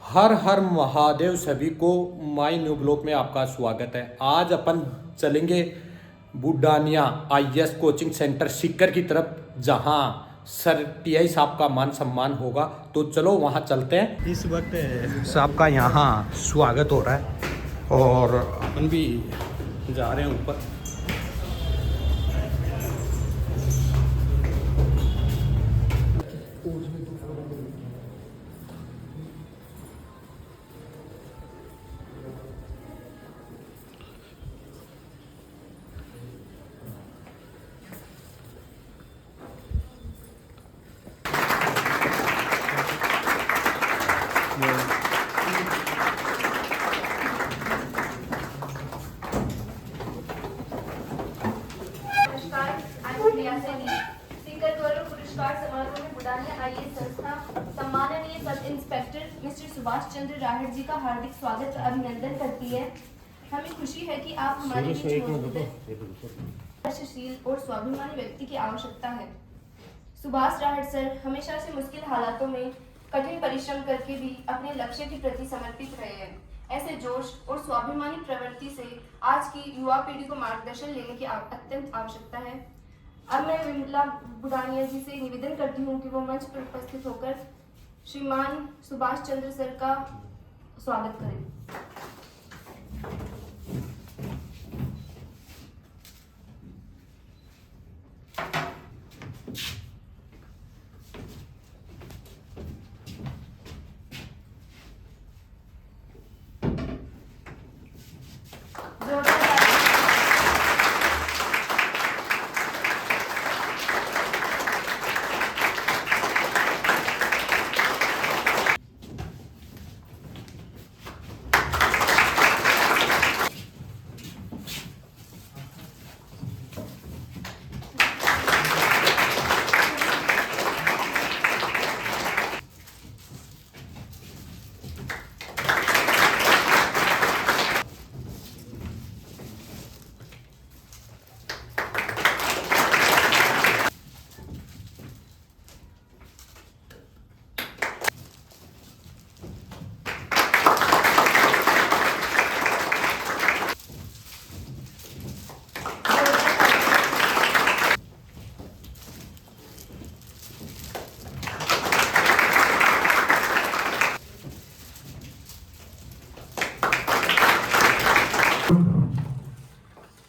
हर हर महादेव सभी को my new blog में आपका स्वागत है। आज अपन चलेंगे Budania IAS coaching centre Sikar की तरफ, जहां सर टीआई साहब का मान सम्मान होगा। तो चलो वहां चलते हैं। इस वक्त साहब का यहाँ स्वागत हो रहा है और अपन भी जा रहे हैं ऊपर। सीकर गौरव पुरस्कार समारोह में बुडानिया आईएएस संस्था सम्माननीय sub inspector mister Subhash Chandra Rahar जी का हार्दिक स्वागत और अभिनंदन करती है। हमें खुशी है कि आप हमारे बीच मौजूद हैं। आदर्शशील और स्वाभिमानी व्यक्ति की आवश्यकता है। सुभाष राहड़ सर हमेशा से मुश्किल हालातों में कठिन परिश्रम करके भी अपने लक्ष्य के प्रति समर्पित रहे हैं। ऐसे जोश और स्वाभिमानी प्रवृत्ति से आज की युवा पीढ़ी को मार्गदर्शन लेने की अत्यंत आवश्यकता है। अब मैं विमला बुडानिया जी से निवेदन करती हूँ कि वो मंच पर उपस्थित होकर श्रीमान सुभाष चंद्र सर का स्वागत करें।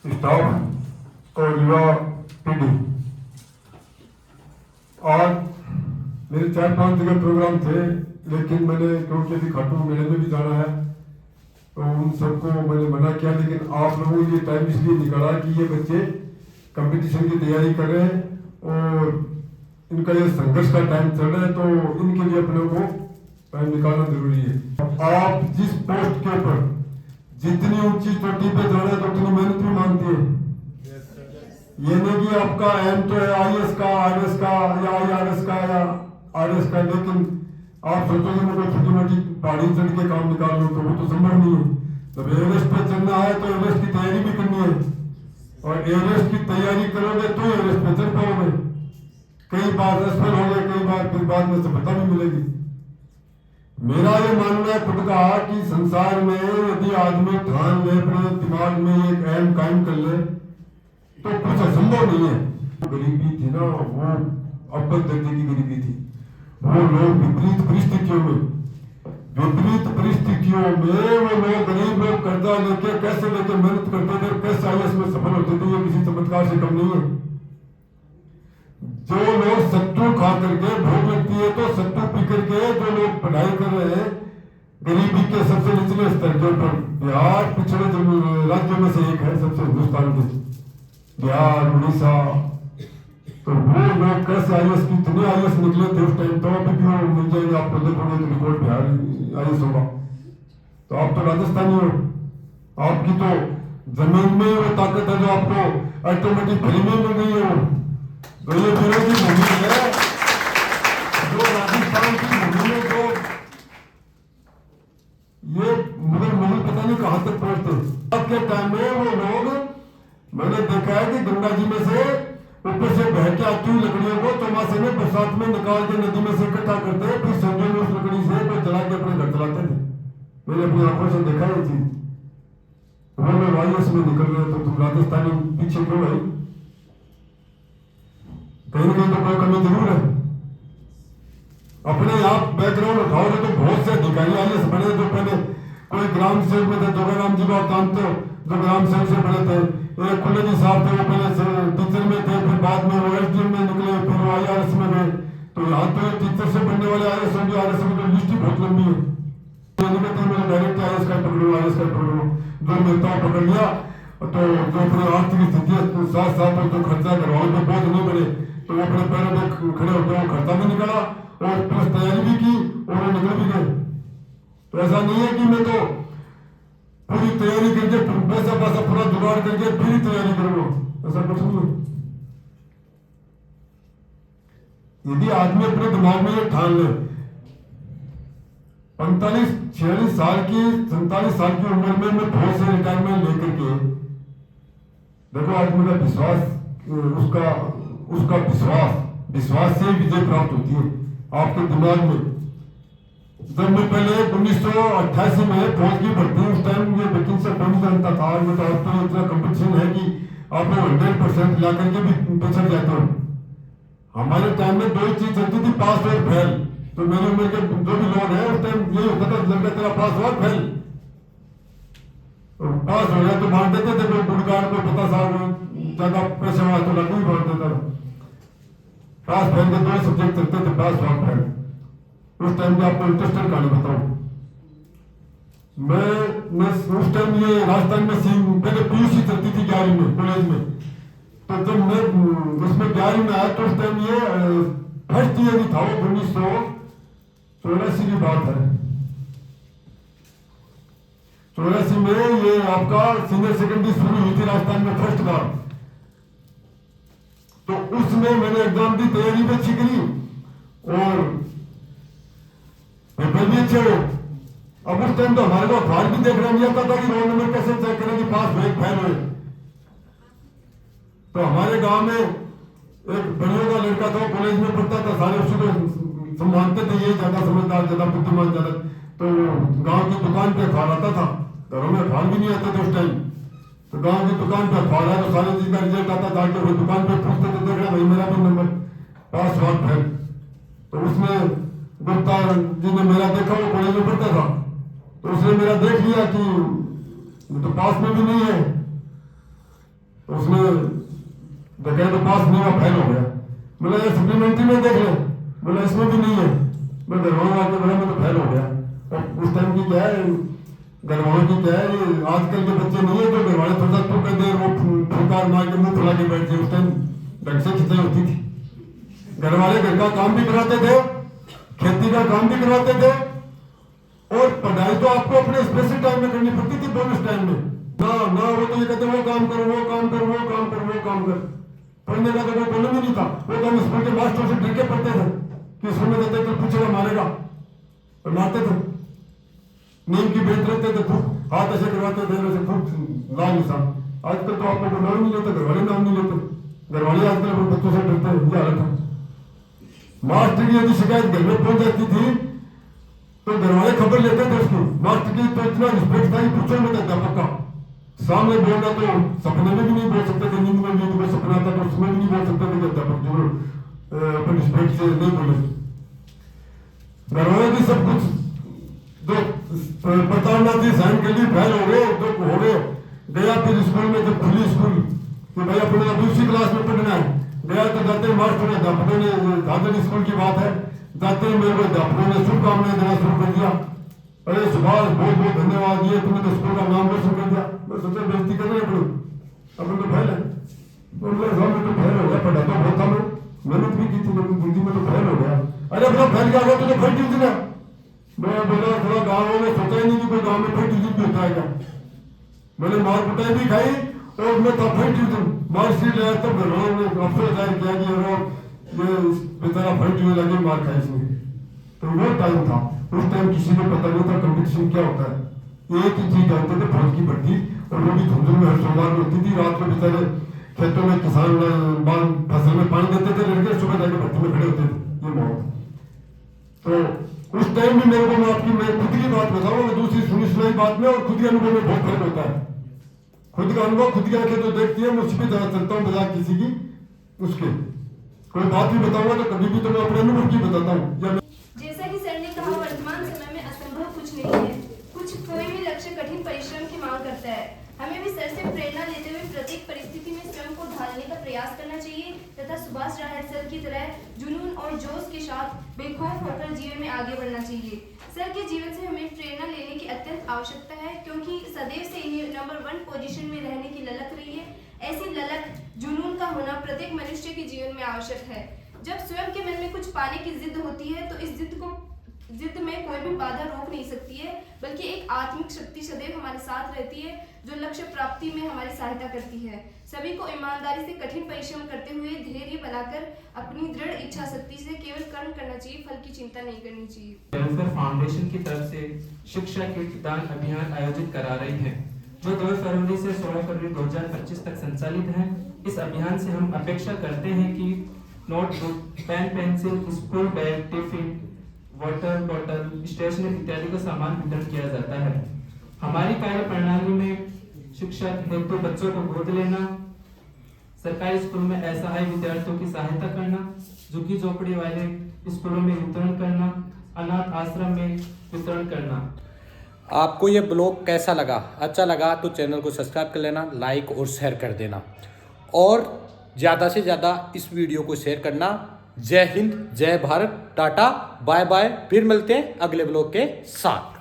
स्टाफ और युवा पीढ़ी, आज मेरे 4-5 जगह प्रोग्राम थे, लेकिन मैंने क्योंकि अभी खाटू मेले में भी जाना है तो उन सबको मैंने मना किया। लेकिन आप लोगों ने ये टाइम इसलिए निकाला कि ये बच्चे कंपटीशन की तैयारी कर रहे हैं और इनका ये संघर्ष का टाइम चल रहा है, तो इनके लिए अपने को टाइम निकालना जरूरी है। आप जिस पोस्ट के ऊपर जितनी ऊंची चोटी पे जाना है तो उतनी मेहनत भी मांगती है। ये नहीं कि आपका एम तो है आईएएस का, आरएस का या आईआरएस का या आरएस का, लेकिन आप सोचोगे मुझे छोटी मोटी पहाड़ी चढ़ के काम निकाल लो तो वो तो संभव नहीं है। जब एवरेस्ट पे चढ़ना है तो एवरेस्ट की तैयारी भी करनी है, और एवरेस्ट की तैयारी करोगे तो एवरेस्ट पे चढ़ पाओगे। कई बार असफल हो गए, कई बार फिर बाद में सफलता भी मिलेगी। मेरा ये मानना है खुद का कि संसार में यदि आदमी ठान ले, अपने दिमाग में एक एम कायम कर ले, तो कुछ असंभव नहीं है। गरीबी थी ना, वो अव्वल दर्जे की गरीबी थी। वो लोग विपरीत परिस्थितियों में वो लोग गरीब लोग कर्जा लेके कैसे लेके मेहनत करते थे, कैसे आईएएस में सफल होते थे, ये किसी चमत्कार से कम नहीं है। जो लोग सत्तू खा करके भूख लगती है तो सत्तू पी करके जो लोग पढ़ाई कर रहे हैं गरीबी के सबसे निचले स्तर के ऊपर, बिहार पिछड़े राज्यों में से एक है सबसे, हिंदुस्तान के बिहार उड़ीसा, तो वो लोग कैसे आईएएस की इतने आईएएस निकले थे उस टाइम, तो अभी भी वो मिल जाएंगे आपको, देखोगे तो रिकॉर्ड बिहार आईएएस होगा। तो आप तो राजस्थानी हो, आपकी तो जमीन में वो ताकत है जो आपको ऑटोमेटिक फ्री में मिल गई है। वो ये विरोधी भूमि है जो राजस्थान की भूमि में, जो ये मुगल पता नहीं कहां तक पहुंचते। आज के टाइम में वो लोग, मैंने देखा है कि गंगा जी में से ऊपर से बह के आती हुई लकड़ियों को चौमासे में बरसात में निकाल के नदी में से इकट्ठा करते हैं, फिर सर्दियों में उस लकड़ी से कोई जला के अपने घर चलाते थे। मैंने अपनी आंखों से देखा ये चीज। वो लोग वायरस में निकल रहे तो तुम राजस्थानी पीछे क्यों भाई? कहीं ना कहीं तो कोई कमी जरूर है। अपने आप बैकग्राउंड उठाओगे तो बहुत से अधिकारी आईएएस बने जो पहले कोई ग्राम सेवक में थे, जोगाराम जी को आप जानते हो, जो ग्राम सेवक से बने थे। एक खुले जी साहब थे, वो पहले टीचर में थे, फिर बाद में वो एसडीएम में निकले, फिर वो आईआरएस में गए। तो यहाँ तो टीचर से बनने वाले आईएएस होंगे, आईआरएस की तो लिस्ट ही बहुत लंबी है। मैंने डायरेक्ट आईएएस का पकड़ो, आईएएस का पकड़ो, जो मिलता है पकड़ लिया। तो जो अपनी आर्थिक स्थिति है साथ साथ जो खर्चा करवाओ में बोझ नहीं बने, तो वो अपने पैरों में खड़े होकर वो खर्चा भी निकाला और प्लस तैयारी भी की और वो निकल भी गए। तो ऐसा नहीं है कि मैं तो पूरी तैयारी करके पैसा पैसा पूरा जुगाड़ करके फिर ही तैयारी करूंगा, ऐसा कुछ नहीं है। यदि आदमी अपने दिमाग में ये ठान ले 45-46 साल की 47 साल की उम्र में मैं फौज से रिटायरमेंट लेकर के देखो, आदमी का विश्वास उसका विश्वास से विजय प्राप्त होती है आपके दिमाग में। जब मैं पहले 1988 में फौज की भर्ती, उस टाइम ये वैकेंसी कम जानता था, ये तो आपको इतना कंपटीशन है कि आप 100% ला करके भी पिछड़ जाते हो। हमारे टाइम में दो ही चीज चलती थी, पास और फेल। तो मेरी उम्र के जो भी लोग हैं उस टाइम यही होता था, लड़का तेरा पास और फेल। पास हो गया तो बांट देते थे, कोई गुड़गाड़ को पता साहब ज्यादा पैसे वाला तो लगू ही बांट देता था। पास फेल के दो सब्जेक्ट चलते थे, पास और फेल। उस टाइम की आपको इंटरेस्टिंग कहानी बताऊं। मैं उस टाइम ये राजस्थान में पहले पीयूसी चलती थी 11वीं में कॉलेज में। तो जब मैं उसमें 11वीं में आया तो उस टाइम ये फर्स्ट ईयर ही था, वो 1984 की बात है। 84 में ये आपका सीनियर सेकेंडरी शुरू हुई थी राजस्थान में फर्स्ट बार। तो उसमें मैंने एग्जाम की तैयारी भी अच्छी करी और पेपर भी अच्छे हो। अब उस टाइम तो हमारे को अखबार भी देखना नहीं आता था कि रोल नंबर कैसे चेक करें कि पास हुए फेल हुए। तो हमारे गांव में एक बड़ियों का लड़का था, कॉलेज में पढ़ता था, सारे उसी को सम्मानते थे, ये ज्यादा समझदार, ज्यादा बुद्धिमान, ज्यादा। तो गांव की दुकान पे अखबार आता था, घरों में अखबार भी नहीं आते थे उस टाइम। तो गांव की दुकान पे अखबार आया तो सारे चीज का रिजल्ट आता था, कि वो दुकान पे पूछते थे, देख रहे भाई मेरा भी नंबर पास हुआ फेल। तो उसमें गुप्ता जी ने मेरा देखा, वो कॉलेज में पढ़ता था, तो उसने मेरा देख लिया कि तो पास में भी नहीं है। तो उसने देखा तो पास नहीं हुआ, फेल हो गया। बोला ये सप्लीमेंट्री में देख ले, बोला इसमें भी नहीं है। मैं घरवालों आके बोला मैं तो फेल हो गया। और उस टाइम की क्या है, घरवालों की क्या है, आजकल के बच्चे नहीं है तो घरवाले थोड़ा सा कर दे, वो फुकार मार के मुंह फुला के बैठ जाए। उस टाइम ढंग से खिंचाई होती थी। घरवाले घर का काम भी कराते थे, खेती का काम भी करवाते थे, और पढ़ाई तो आपको अपने स्पेशल टाइम में करनी पड़ती थी, बोनस टाइम में। ना वो तो ये कहते वो काम करो, वो काम करो, वो काम करो, वो काम कर। पढ़ने का तो कोई प्रॉब्लम ही नहीं था। वो तो हम स्कूल के मास्टर से डर के पढ़ते थे कि स्कूल में देते तो पूछेगा मारेगा, और मारते थे। नीम की बेच रखते थे, खूब हाथ ऐसे करवाते थे, वैसे खूब लाल निशान। आजकल तो आपको नाम नहीं लेते, घरवाले नाम नहीं लेते। घरवाले आजकल बच्चों से डरते हैं, ये हालत है। मास्टर की यदि शिकायत घर में पहुंच जाती थी तो घरवाले खबर लेते थे उसकी। मास्टर की तो इतना रिस्पेक्ट था कि पूछो मत अध्यापक का। सामने बोलना तो सपने में भी नहीं बोल सकते थे, नींद में भी सपना था तो उसमें भी नहीं बोल सकते थे कि अध्यापक जो अपने रिस्पेक्ट से नहीं बोले। घरवाले भी सब कुछ जो प्रताड़ना थी सहन के लिए फेल हो गए, तो हो गए। गया फिर स्कूल में, जब खुली स्कूल कि भाई अपने अभी उसी क्लास में पढ़ना है, गया तो जाते ही मास्टर ने अध्यापकों ने, गांधी स्कूल की बात है, जाते ही मेरे को अध्यापकों ने शुभकामनाएं देना शुरू कर दिया। अरे सुभाष बहुत बहुत धन्यवाद, ये तुमने तो स्कूल का नाम रोशन कर दिया। मैं सोचा बेइज्जती करने पड़ू, अब तो फेल है। तो फेल हो गया, पढ़ा तो बहुत था, मैं मेहनत भी की थी, लेकिन जिंदगी में तो फेल हो गया। अरे अपना फेल क्या गया, तुझे फर्स्ट डिवीजन है। मैं बोला थोड़ा गाँव में सोचा ही नहीं कि कोई गाँव में फर्स्ट डिवीजन भी होता है क्या। मैंने मार कुटाई भी खाई और मैं था फर्स्ट डिवीजन, मार्कशीट लाया तब घरवालों ने अफसोस जाहिर किया कि ये बेचारा फर्स्ट डिवीजन लगे, मार खाई इसने। तो वो टाइम था, उस टाइम किसी को पता नहीं था कंपटीशन क्या होता है। एक ही चीज जानते थे, फौज की भर्ती, और वो भी धुंधुल में हर सोमवार में होती थी। रात को बेचारे खेतों में किसान फसल में पानी देते थे, लड़के सुबह जाके भट्टी में खड़े होते थे, ये माहौल। तो उस टाइम भी मेरे को, मैं खुद की बात बताऊँ, दूसरी सुनी सुनाई बात में और खुद के अनुभव में बहुत फर्क होता है। खुद का अनुभव, खुद की आंखें तो देखती है, मैं उसी पे ज्यादा चलता हूँ बजाय किसी की उसके। कोई बात भी बताऊंगा तो कभी भी तो मैं अपने अनुभव की बताता हूँ। जैसा कि सर ने कहा, वर्तमान समय में असंभव कुछ नहीं है। कोई भी लक्ष्य कठिन परिश्रम की मांग करता है। हमें भी सर से प्रेरणा लेते हुए प्रत्येक परिस्थिति में स्वयं को ढालने का प्रयास करना चाहिए तथा सुभाष राहट सर की तरह जुनून और जोश के साथ बेखौफ होकर जीवन में आगे बढ़ना चाहिए। सर के जीवन से हमें प्रेरणा लेने की अत्यंत आवश्यकता है, क्योंकि सदैव से इन्हें नंबर 1 पोजीशन में रहने की ललक रही है। ऐसी ललक, जुनून का होना प्रत्येक मनुष्य के जीवन में आवश्यक है। जब स्वयं के मन में कुछ पाने की जिद होती है तो इस जिद में कोई भी बाधा रोक नहीं सकती है, बल्कि एक आत्मिक शक्ति सदैव हमारे साथ रहती है जो लक्ष्य प्राप्ति में हमारी सहायता करती है। सभी को ईमानदारी से कठिन परिश्रम करते हुए धैर्य बनाकर अपनी दृढ़ इच्छा शक्ति से केवल कर्म करना चाहिए, फल की चिंता नहीं करनी चाहिए। वेलफेयर फाउंडेशन की तरफ से शिक्षा किट दान अभियान आयोजित करा रही है, जो 2 फरवरी से 16 फरवरी 2025 तक संचालित है। इस अभियान से हम अपेक्षा करते हैं कि notebook, pen, pencil, school bag, tiffin, water bottle, stationery इत्यादि का सामान वितरण किया जाता है। हमारी कार्य प्रणाली में शिक्षा हेतु बच्चों को गोद लेना, सरकारी स्कूल में असहाय विद्यार्थियों की सहायता करना, झुग्गी झोपड़ी वाले स्कूलों में वितरण करना, अनाथ आश्रम में वितरण करना। आपको ये ब्लॉग कैसा लगा? अच्छा लगा तो चैनल को सब्सक्राइब कर लेना, लाइक और शेयर कर देना, और ज़्यादा से ज़्यादा इस वीडियो को शेयर करना। जय हिंद, जय भारत, टाटा, बाय बाय। फिर मिलते हैं अगले ब्लॉग के साथ।